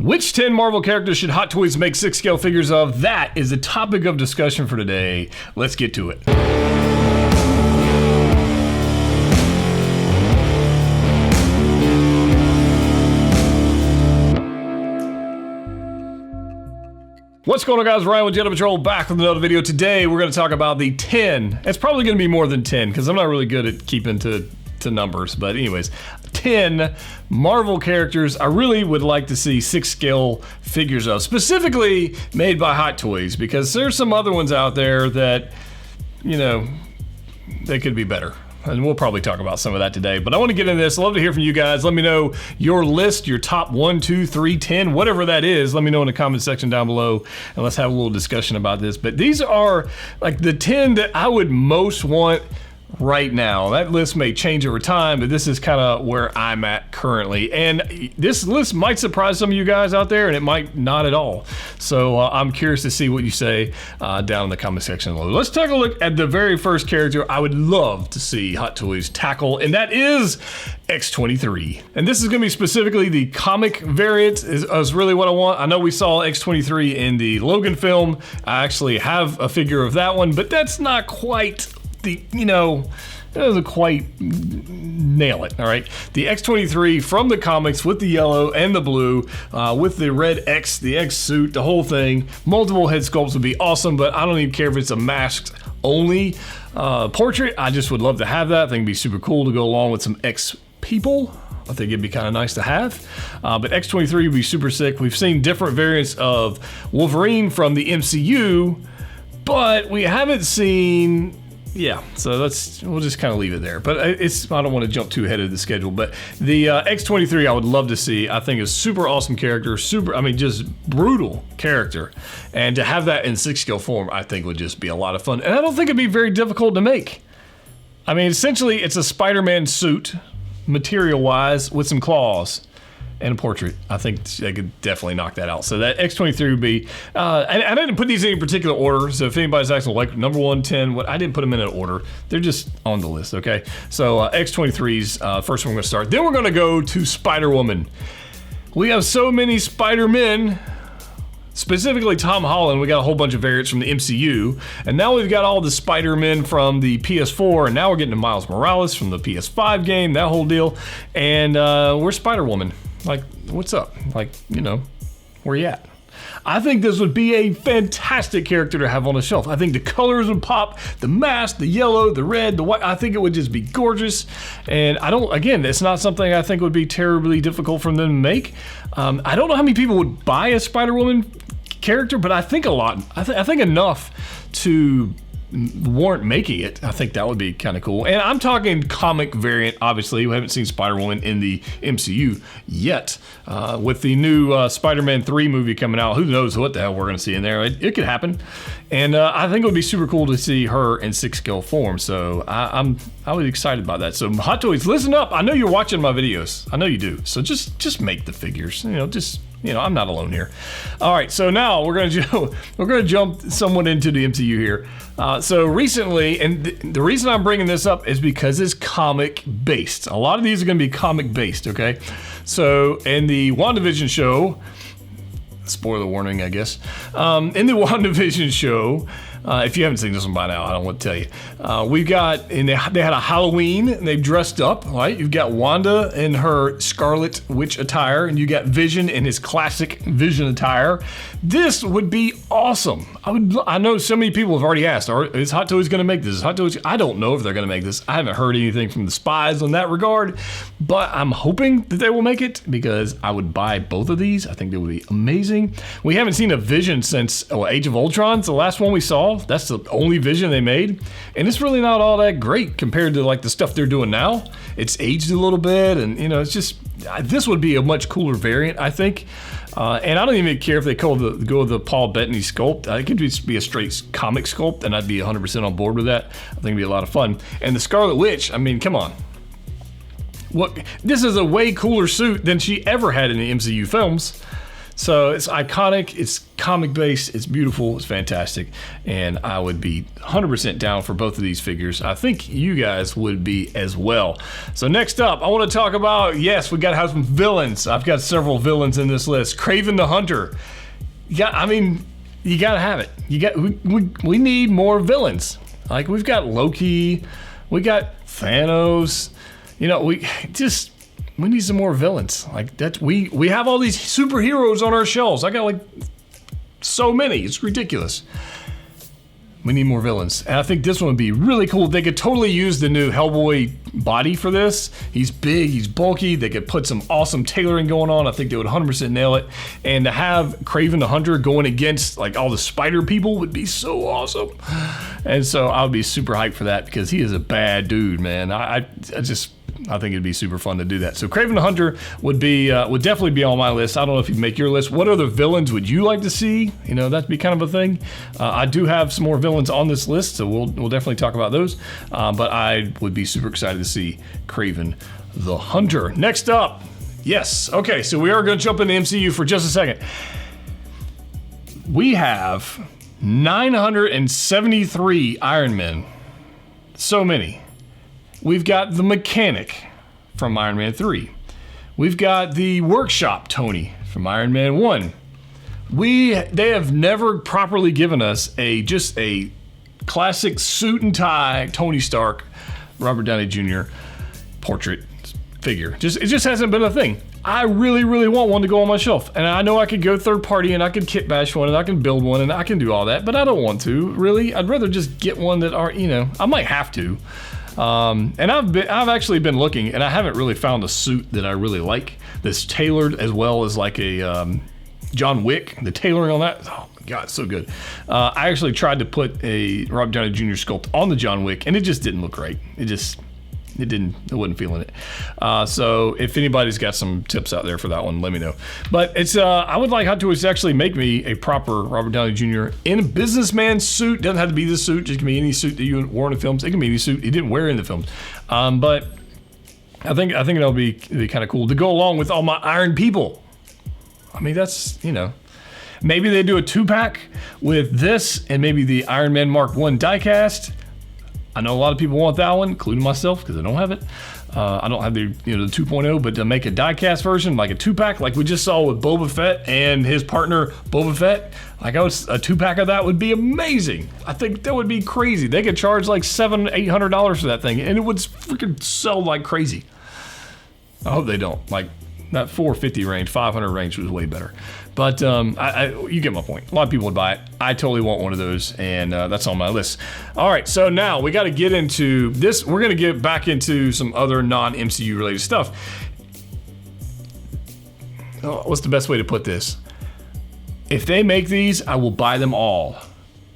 Which 10 Marvel characters should Hot Toys make 6-scale figures of? That is the topic of discussion for today. Let's get to it. What's going on, guys? Ryan with Jedha Patrol back with another video. Today we're going to talk about the 10. It's probably going to be more than 10 because I'm not really good at keeping to numbers, but anyways, 10 Marvel characters I really would like to see 6-scale figures of, specifically made by Hot Toys, because there's some other ones out there that, you know, they could be better. And we'll probably talk about some of that today. But I want to get into this. I'd love to hear from you guys. Let me know your list, your top 1, 2, 3, 10, whatever that is. Let me know in the comment section down below, and let's have a little discussion about this. But these are like the 10 that I would most want right now. That list may change over time, but this is kind of where I'm at currently. And this list might surprise some of you guys out there, and it might not at all. So I'm curious to see what you say down in the comment section below. Let's take a look at the very first character I would love to see Hot Toys tackle, and that is X-23. And this is going to be specifically the comic variant is really what I want. I know we saw X-23 in the Logan film. I actually have a figure of that one, but that's not quite the, you know, it doesn't quite nail it, all right? The X-23 from the comics with the yellow and the blue, with the red X, the X suit, the whole thing. Multiple head sculpts would be awesome, but I don't even care if it's a masked only portrait. I just would love to have that. I think it'd be super cool to go along with some X people. I think it'd be kind of nice to have. But X-23 would be super sick. We've seen different variants of Wolverine from the MCU, but we haven't seen... Yeah, so we'll just kind of leave it there. But I don't want to jump too ahead of the schedule. But the X-23 I would love to see. I think is super awesome character, just brutal character. And to have that in 6-scale form, I think would just be a lot of fun. And I don't think it'd be very difficult to make. I mean, essentially, it's a Spider-Man suit, material-wise, with some claws and a portrait. I think they could definitely knock that out. So that X-23 would be, and I didn't put these in any particular order, so if anybody's asking, like, number 1, 10, I didn't put them in an order. They're just on the list, okay? So X-23's first one we're gonna start. Then we're gonna go to Spider-Woman. We have so many Spider-Men, specifically Tom Holland. We got a whole bunch of variants from the MCU, and now we've got all the Spider-Men from the PS4, and now we're getting to Miles Morales from the PS5 game, that whole deal, and we're Spider-Woman. Like, what's up? Like, you know, where you at? I think this would be a fantastic character to have on the shelf. I think the colors would pop, the mask, the yellow, the red, the white. I think it would just be gorgeous. And again, it's not something I think would be terribly difficult for them to make. I don't know how many people would buy a Spider-Woman character, but I think a lot. I think enough to warrant making it. I think that would be kind of cool. And I'm talking comic variant, obviously. We haven't seen Spider-Woman in the MCU yet. With the new Spider-Man 3 movie coming out, who knows what the hell we're going to see in there. It could happen. And I think it would be super cool to see her in 6-scale form. So I was excited about that. So Hot Toys, listen up. I know you're watching my videos. I know you do. So just make the figures. You know, I'm not alone here. All right, so now we're gonna jump somewhat into the MCU here. So recently, and the reason I'm bringing this up is because it's comic based. A lot of these are gonna be comic based, okay? So in the WandaVision show, spoiler warning, I guess. In the WandaVision show, if you haven't seen this one by now, I don't want to tell you. We've got, and they had a Halloween, and they've dressed up, right? You've got Wanda in her Scarlet Witch attire, and you got Vision in his classic Vision attire. This would be awesome. I know so many people have already asked, is Hot Toys going to make this? Is Hot Toys? I don't know if they're going to make this. I haven't heard anything from the spies on that regard, but I'm hoping that they will make it because I would buy both of these. I think they would be amazing. We haven't seen a Vision since Age of Ultron. It's the last one we saw. That's the only Vision they made, and it's really not all that great compared to like the stuff they're doing now. It's aged a little bit, and you know, it's just, this would be a much cooler variant, I think. And I don't even care if they go with the Paul Bettany sculpt. It could just be a straight comic sculpt, and I'd be 100% on board with that. I think it'd be a lot of fun. And the Scarlet Witch, I mean, come on. This is a way cooler suit than she ever had in the MCU films. So it's iconic, it's comic based, it's beautiful, it's fantastic, and I would be 100% down for both of these figures. I think you guys would be as well. So next up, I want to talk about, yes, we got to have some villains. I've got several villains in this list. Kraven the Hunter. Yeah, I mean, you got to have it. We need more villains. Like, we've got Loki, we got Thanos. You know, we need some more villains. Like that, we have all these superheroes on our shelves. I got like so many. It's ridiculous. We need more villains. And I think this one would be really cool. They could totally use the new Hellboy body for this. He's big, he's bulky. They could put some awesome tailoring going on. I think they would 100% nail it. And to have Kraven the Hunter going against like all the spider people would be so awesome. And so I would be super hyped for that because he is a bad dude, man. I think it'd be super fun to do that. So Kraven the Hunter would definitely be on my list. I don't know if you'd make your list. What other villains would you like to see? You know, that'd be kind of a thing. I do have some more villains on this list, so we'll definitely talk about those. But I would be super excited to see Kraven the Hunter. Next up, yes. Okay, so we are going to jump into MCU for just a second. We have 973 Iron Men. So many. We've got the Mechanic from Iron Man 3. We've got the Workshop Tony from Iron Man 1. They have never properly given us just a classic suit and tie Tony Stark, Robert Downey Jr. portrait figure. It just hasn't been a thing. I really, really want one to go on my shelf. And I know I could go third party and I could kit bash one and I can build one and I can do all that, but I don't want to, really. I'd rather just get one that I might have to. And I've actually been looking, and I haven't really found a suit that I really like that's tailored as well as like a John Wick. The tailoring on that, oh my god, it's so good. I actually tried to put a Robert Downey Jr. sculpt on the John Wick, and it just didn't look right. I wasn't feeling it. So if anybody's got some tips out there for that one, let me know. But I would like Hot Toys to actually make me a proper Robert Downey Jr. in a businessman suit. Doesn't have to be this suit. Just can be any suit that you wore in the films. It can be any suit he didn't wear in the films. But I think it'll be kind of cool to go along with all my Iron people. I mean, that's, maybe they do a 2-pack with this and maybe the Iron Man Mark 1 diecast. I know a lot of people want that one, including myself, because I don't have it. I don't have the the 2.0, but to make a diecast version, like a 2-pack, like we just saw with Boba Fett and his partner Boba Fett, like a 2-pack of that would be amazing. I think that would be crazy. They could charge like $700-800 for that thing, and it would freaking sell like crazy. I hope they don't. Like that 450 range, 500 range was way better. But you get my point. A lot of people would buy it. I totally want one of those, and that's on my list. All right, so now we got to get into this. We're going to get back into some other non-MCU related stuff. What's the best way to put this? If they make these, I will buy them all.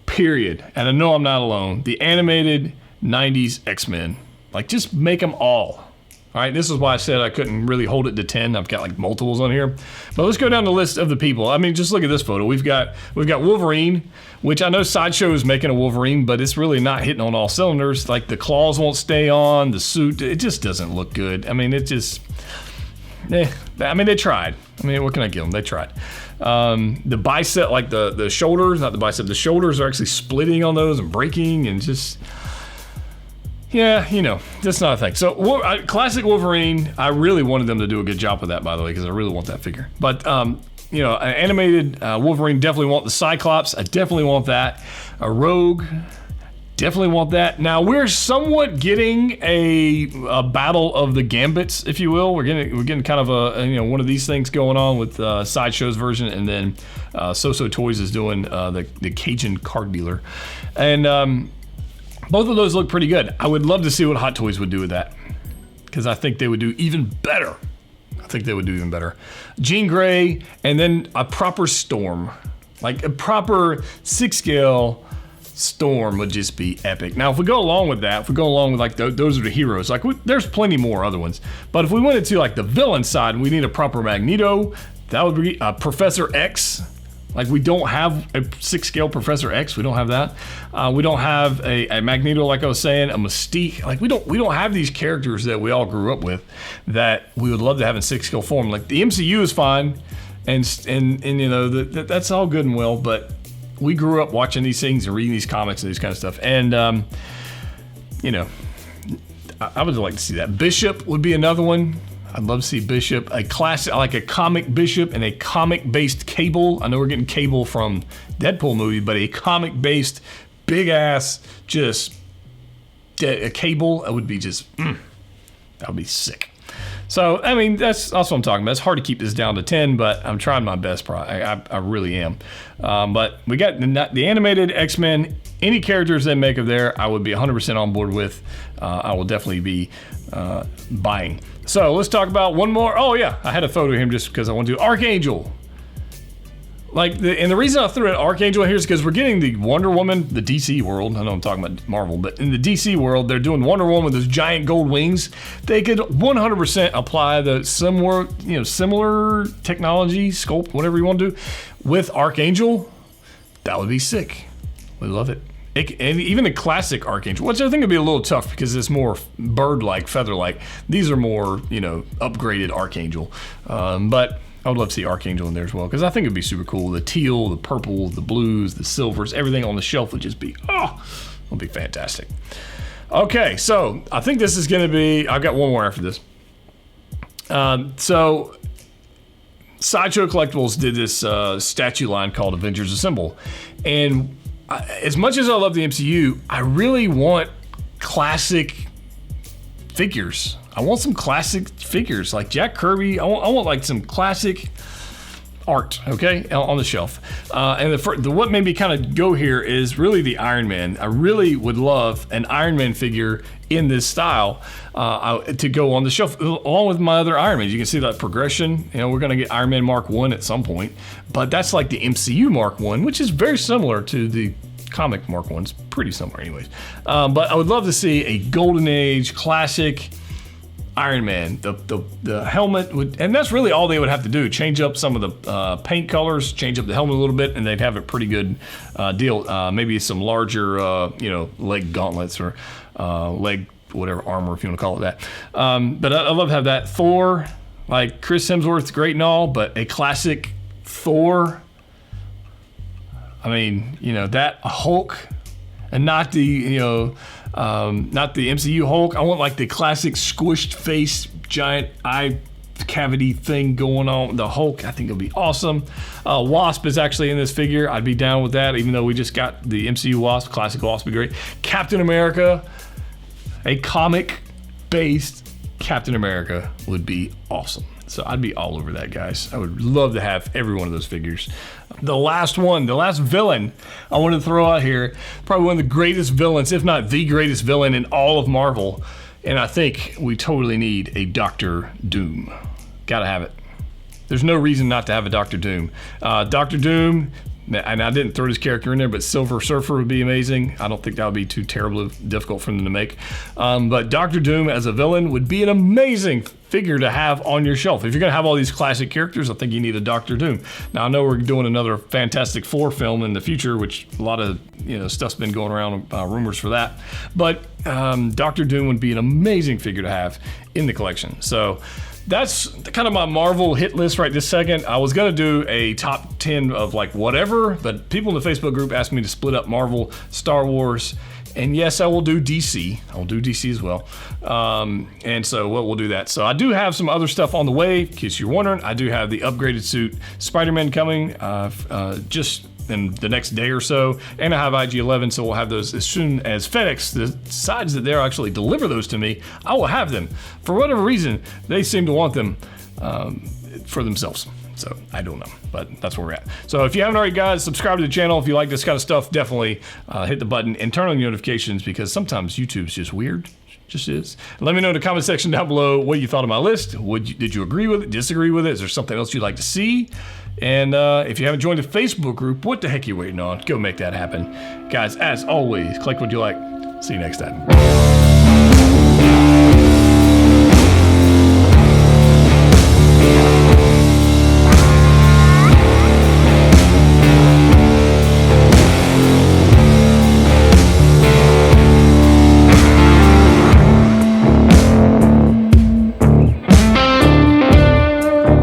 Period. And I know I'm not alone. The animated 90s X-Men. Like, just make them all. All right, this is why I said I couldn't really hold it to 10. I've got like multiples on here. But let's go down the list of the people. I mean, just look at this photo. We've got Wolverine, which I know Sideshow is making a Wolverine, but it's really not hitting on all cylinders. Like the claws won't stay on, the suit, it just doesn't look good. I mean, it just, they tried. I mean, what can I give them? They tried. The bicep, like the shoulders, not the bicep, the shoulders are actually splitting on those and breaking and just... Yeah, that's not a thing. So, classic Wolverine, I really wanted them to do a good job with that, by the way, because I really want that figure. But, an animated Wolverine, definitely want the Cyclops. I definitely want that. A Rogue, definitely want that. Now, we're somewhat getting a battle of the Gambits, if you will. We're getting kind of one of these things going on with Sideshow's version, and then So Toys is doing the Cajun card dealer. And, both of those look pretty good. I would love to see what Hot Toys would do with that, because I think they would do even better. Jean Grey, and then a proper Storm. Like a proper 6-scale Storm would just be epic. Now, if we go along with that, like those are the heroes, like there's plenty more other ones. But if we went into like the villain side, we need a proper Magneto. That would be Professor X. Like, we don't have a 6-scale Professor X. We don't have that. We don't have a Magneto, like I was saying, a Mystique. Like, we don't have these characters that we all grew up with that we would love to have in 6-scale form. Like, the MCU is fine. and you know, that's all good and well, but we grew up watching these things and reading these comics and this kind of stuff. And, you know, I would like to see that. Bishop would be another one. I'd love to see Bishop, a classic, like a comic Bishop and a comic-based Cable. I know we're getting Cable from Deadpool movie, but a comic-based, big-ass, just a Cable, that would be just, that would be sick. So, I mean, that's also what I'm talking about. It's hard to keep this down to 10, but I'm trying my best. I really am. But we got the animated X-Men. Any characters they make of there, I would be 100% on board with. I will definitely be buying. So let's talk about one more. Oh yeah, I had a photo of him just because I want to. Archangel. And the reason I threw in Archangel here is because we're getting the Wonder Woman, the DC world. I know I'm talking about Marvel, but in the DC world, they're doing Wonder Woman with those giant gold wings. They could 100% apply the similar technology, sculpt, whatever you want to do, with Archangel. That would be sick. We love it. And even the classic Archangel, which I think would be a little tough because it's more bird-like, feather-like. These are more, upgraded Archangel. But I would love to see Archangel in there as well because I think it'd be super cool. The teal, the purple, the blues, the silvers, everything on the shelf would just be, it'll be fantastic. Okay, so I think this is going to be, I've got one more after this. So Sideshow Collectibles did this statue line called Avengers Assemble. And as much as I love the MCU, I really want classic figures. I want some classic figures like Jack Kirby. I want like some classic art, okay, on the shelf. And what made me kind of go here is really the Iron Man. I really would love an Iron Man figure in this style to go on the shelf along with my other Iron Man. You can see that progression. We're going to get Iron Man Mark 1 at some point, but that's like the MCU Mark 1, which is very similar to the comic Mark 1. It's pretty similar anyways. But I would love to see a Golden Age classic Iron Man. The helmet would, and that's really all they would have to do. Change up some of the paint colors, change up the helmet a little bit, and they'd have a pretty good deal. Maybe some larger, leg gauntlets or leg whatever armor, if you want to call it that. But I love to have that. Thor, like Chris Hemsworth's great and all, but a classic Thor. I mean, that Hulk, and not the not the MCU Hulk. I want like the classic squished face, giant eye cavity thing going on. The Hulk, I think it'll be awesome. Wasp is actually in this figure. I'd be down with that, even though we just got the MCU Wasp. Classic Wasp would be great. Captain America, a comic-based Captain America would be awesome. So I'd be all over that, guys. I would love to have every one of those figures. The last villain I want to throw out here, probably one of the greatest villains, if not the greatest villain in all of Marvel. And I think we totally need a Doctor Doom. Gotta have it. There's no reason not to have a Doctor Doom. Doctor Doom, and I didn't throw this character in there, but Silver Surfer would be amazing. I don't think that would be too terribly difficult for them to make. But Doctor Doom as a villain would be an amazing figure to have on your shelf. If you're gonna have all these classic characters, I think you need a Doctor Doom. Now I know we're doing another Fantastic Four film in the future, which a lot of stuff's been going around, rumors for that. But Doctor Doom would be an amazing figure to have in the collection. So that's kind of my Marvel hit list right this second. I was gonna do a top 10 of like whatever, but people in the Facebook group asked me to split up Marvel, Star Wars, and yes, I will do DC. I will do DC as well. And so we'll do that. So I do have some other stuff on the way, in case you're wondering. I do have the upgraded suit Spider-Man coming just in the next day or so, and I have IG-11, so we'll have those as soon as FedEx decides that they'll actually deliver those to me. I will have them. For whatever reason, they seem to want them for themselves. So I don't know, but that's where we're at. So if you haven't already, guys, subscribe to the channel. If you like this kind of stuff, definitely hit the button and turn on the notifications, because sometimes YouTube's just weird. Just is. Let me know in the comment section down below what you thought of my list. Did you agree with it, disagree with it? Is there something else you'd like to see? And if you haven't joined the Facebook group, what the heck are you waiting on? Go make that happen. Guys, as always, click what you like. See you next time.